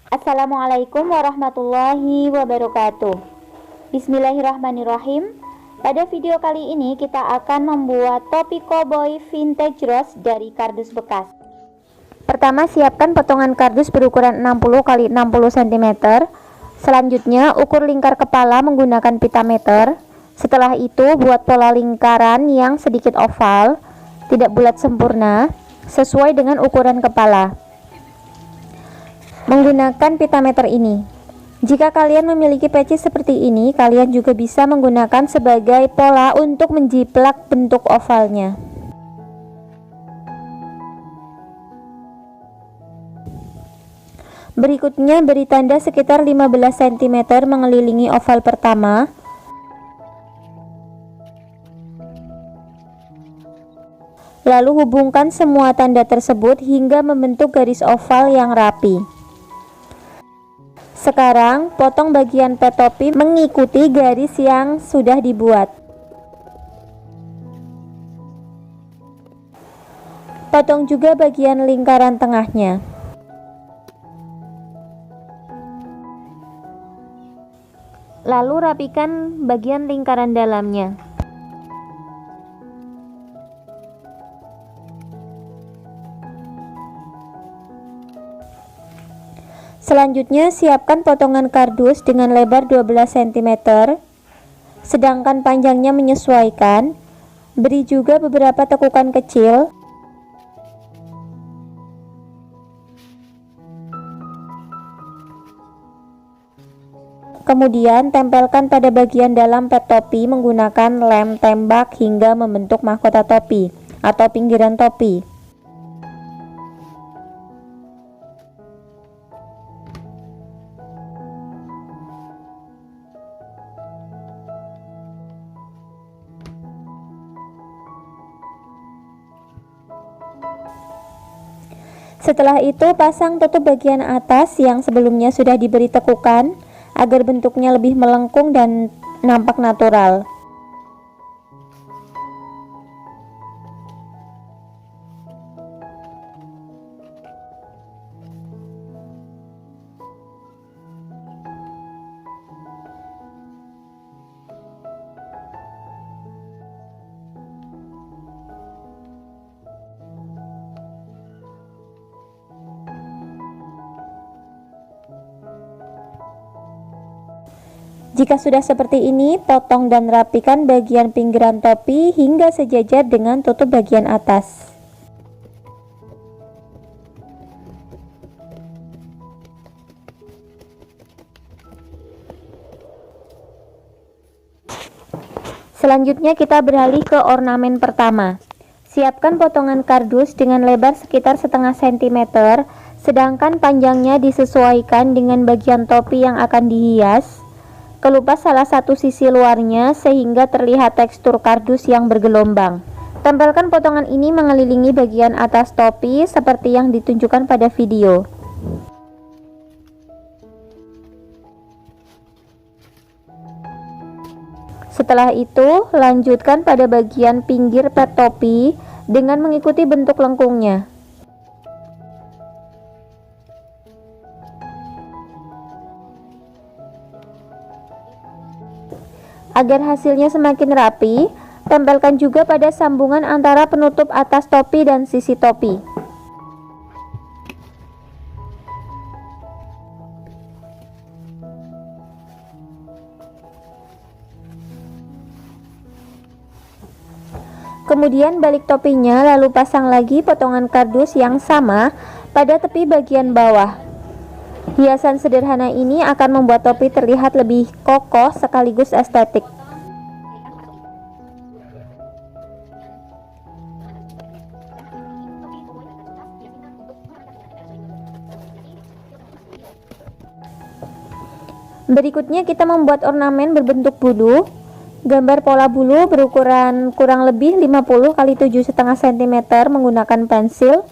Assalamualaikum warahmatullahi wabarakatuh. Bismillahirrahmanirrahim. Pada video kali ini kita akan membuat topi koboi vintage rose dari kardus bekas. Pertama, siapkan potongan kardus berukuran 60 x 60 cm. Selanjutnya, ukur lingkar kepala menggunakan pita meter. Setelah itu, buat pola lingkaran yang sedikit oval, tidak bulat sempurna, sesuai dengan ukuran kepala menggunakan pita meter ini. Jika kalian memiliki peci seperti ini, kalian juga bisa menggunakan sebagai pola untuk menjiplak bentuk ovalnya. Berikutnya, beri tanda sekitar 15 cm mengelilingi oval pertama. Lalu hubungkan semua tanda tersebut hingga membentuk garis oval yang rapi. Sekarang, potong bagian pet topi mengikuti garis yang sudah dibuat. Potong juga bagian lingkaran tengahnya. Lalu rapikan bagian lingkaran dalamnya. Selanjutnya, siapkan potongan kardus dengan lebar 12 cm, sedangkan panjangnya menyesuaikan. Beri juga beberapa tekukan kecil. Kemudian, tempelkan pada bagian dalam pet topi menggunakan lem tembak hingga membentuk mahkota topi atau pinggiran topi. Setelah itu, pasang tutup bagian atas yang sebelumnya sudah diberi tekukan agar bentuknya lebih melengkung dan nampak natural. Jika sudah seperti ini, potong dan rapikan bagian pinggiran topi hingga sejajar dengan tutup bagian atas. Selanjutnya kita beralih ke ornamen pertama. Siapkan potongan kardus dengan lebar sekitar setengah sentimeter, sedangkan panjangnya disesuaikan dengan bagian topi yang akan dihias. Kelupas salah satu sisi luarnya sehingga terlihat tekstur kardus yang bergelombang. Tempelkan potongan ini mengelilingi bagian atas topi seperti yang ditunjukkan pada video. Setelah itu, lanjutkan pada bagian pinggir pet topi dengan mengikuti bentuk lengkungnya. Agar hasilnya semakin rapi, tempelkan juga pada sambungan antara penutup atas topi dan sisi topi. Kemudian balik topinya, lalu pasang lagi potongan kardus yang sama pada tepi bagian bawah. Hiasan sederhana ini akan membuat topi terlihat lebih kokoh sekaligus estetik. Berikutnya kita membuat ornamen berbentuk bulu. Gambar pola bulu berukuran kurang lebih 50 x 7,5 cm menggunakan pensil.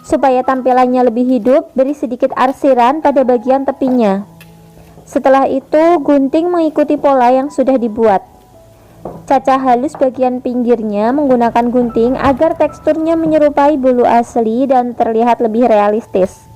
Supaya tampilannya lebih hidup, beri sedikit arsiran pada bagian tepinya. Setelah itu, gunting mengikuti pola yang sudah dibuat. Cacah halus bagian pinggirnya menggunakan gunting agar teksturnya menyerupai bulu asli dan terlihat lebih realistis.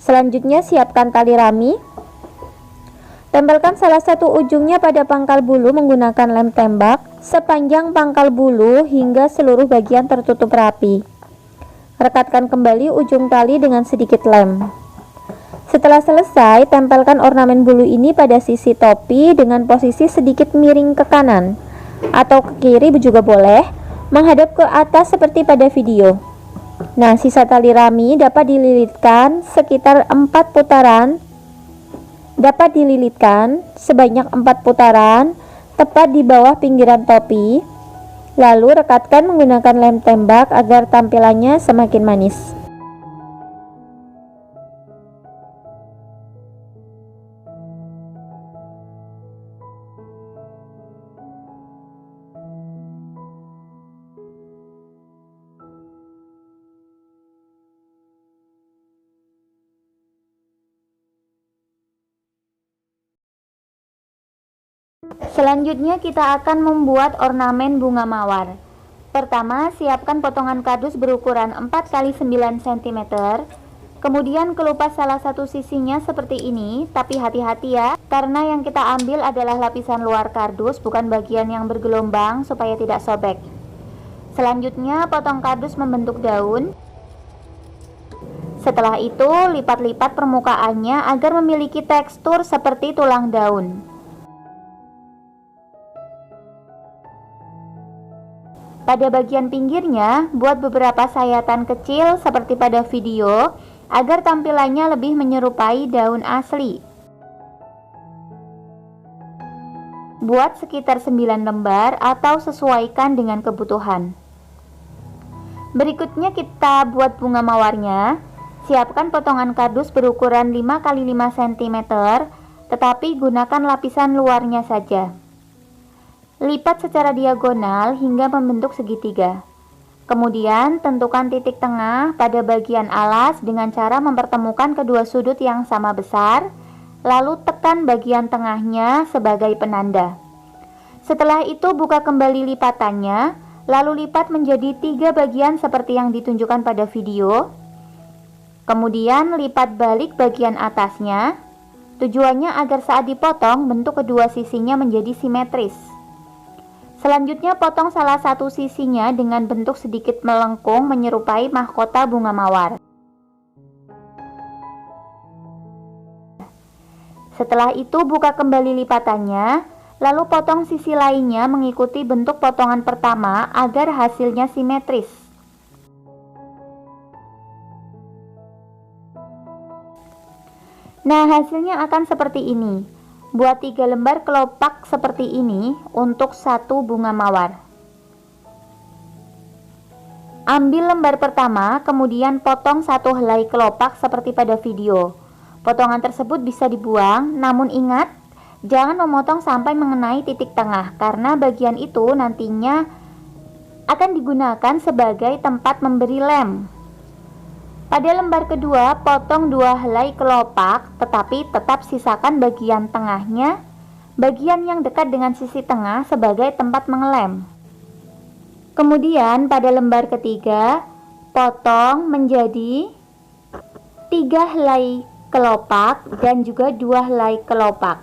Selanjutnya siapkan tali rami. Tempelkan salah satu ujungnya pada pangkal bulu menggunakan lem tembak sepanjang pangkal bulu hingga seluruh bagian tertutup rapi. Rekatkan kembali ujung tali dengan sedikit lem. Setelah selesai, tempelkan ornamen bulu ini pada sisi topi dengan posisi sedikit miring ke kanan atau ke kiri juga boleh, menghadap ke atas seperti pada video. Nah, sisa tali rami dapat dililitkan sekitar 4 putaran. Dapat dililitkan sebanyak 4 putaran tepat di bawah pinggiran topi. Lalu rekatkan menggunakan lem tembak agar tampilannya semakin manis. Selanjutnya kita akan membuat ornamen bunga mawar. Pertama, siapkan potongan kardus berukuran 4x9 cm. Kemudian kelupas salah satu sisinya seperti ini, tapi hati-hati ya, karena yang kita ambil adalah lapisan luar kardus, bukan bagian yang bergelombang supaya tidak sobek. Selanjutnya, potong kardus membentuk daun. Setelah itu, lipat-lipat permukaannya agar memiliki tekstur seperti tulang daun. Pada bagian pinggirnya, buat beberapa sayatan kecil seperti pada video, agar tampilannya lebih menyerupai daun asli. Buat sekitar 9 lembar atau sesuaikan dengan kebutuhan. Berikutnya kita buat bunga mawarnya. Siapkan potongan kardus berukuran 5x5 cm, tetapi gunakan lapisan luarnya saja. Lipat secara diagonal hingga membentuk segitiga. Kemudian tentukan titik tengah pada bagian alas dengan cara mempertemukan kedua sudut yang sama besar, lalu tekan bagian tengahnya sebagai penanda. Setelah itu buka kembali lipatannya, lalu lipat menjadi 3 bagian seperti yang ditunjukkan pada video. Kemudian lipat balik bagian atasnya, tujuannya agar saat dipotong bentuk kedua sisinya menjadi simetris. Selanjutnya potong salah satu sisinya dengan bentuk sedikit melengkung menyerupai mahkota bunga mawar. Setelah itu buka kembali lipatannya, lalu potong sisi lainnya mengikuti bentuk potongan pertama agar hasilnya simetris. Nah, hasilnya akan seperti ini. Buat 3 lembar kelopak seperti ini untuk 1 bunga mawar. Ambil lembar pertama, kemudian potong 1 helai kelopak seperti pada video. Potongan tersebut bisa dibuang, namun ingat, jangan memotong sampai mengenai titik tengah, karena bagian itu nantinya akan digunakan sebagai tempat memberi lem. Pada lembar kedua, potong 2 helai kelopak, tetapi tetap sisakan bagian tengahnya, bagian yang dekat dengan sisi tengah sebagai tempat mengelem. Kemudian pada lembar ketiga, potong menjadi 3 helai kelopak dan juga 2 helai kelopak.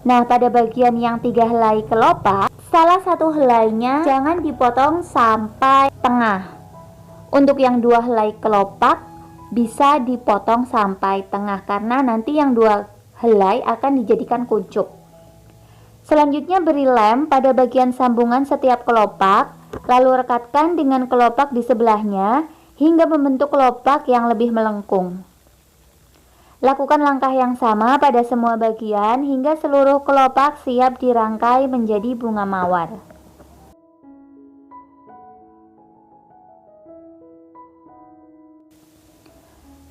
Nah, pada bagian yang 3 helai kelopak, salah satu helainya jangan dipotong sampai tengah. Untuk yang 2 helai kelopak, bisa dipotong sampai tengah karena nanti yang 2 helai akan dijadikan kuncup. Selanjutnya beri lem pada bagian sambungan setiap kelopak, lalu rekatkan dengan kelopak di sebelahnya hingga membentuk kelopak yang lebih melengkung. Lakukan langkah yang sama pada semua bagian hingga seluruh kelopak siap dirangkai menjadi bunga mawar.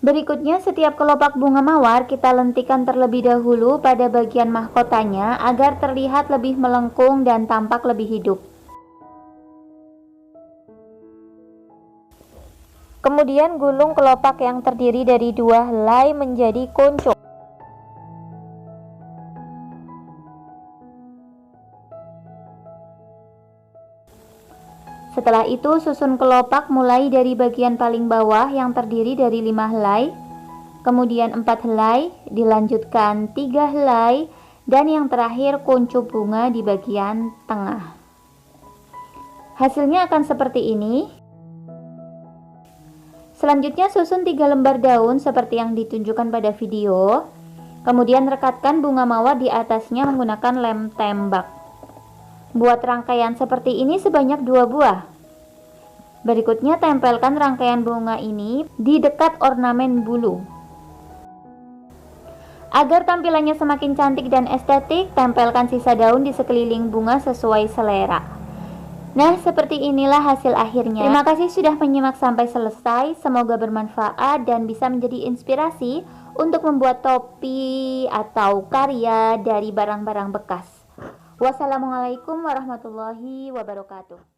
Berikutnya, setiap kelopak bunga mawar kita lentikan terlebih dahulu pada bagian mahkotanya agar terlihat lebih melengkung dan tampak lebih hidup. Kemudian gulung kelopak yang terdiri dari 2 helai menjadi kuncup. Setelah itu susun kelopak mulai dari bagian paling bawah yang terdiri dari 5 helai. kemudian 4 helai, dilanjutkan 3 helai, dan yang terakhir kuncup bunga di bagian tengah. Hasilnya akan seperti ini. Selanjutnya susun 3 lembar daun seperti yang ditunjukkan pada video. Kemudian rekatkan bunga mawar di atasnya menggunakan lem tembak. Buat rangkaian seperti ini sebanyak 2 buah. Berikutnya tempelkan rangkaian bunga ini di dekat ornamen bulu. Agar tampilannya semakin cantik dan estetik, tempelkan sisa daun di sekeliling bunga sesuai selera. Nah, seperti inilah hasil akhirnya. Terima kasih sudah menyimak sampai selesai. Semoga bermanfaat dan bisa menjadi inspirasi untuk membuat topi atau karya dari barang-barang bekas. Wassalamualaikum warahmatullahi wabarakatuh.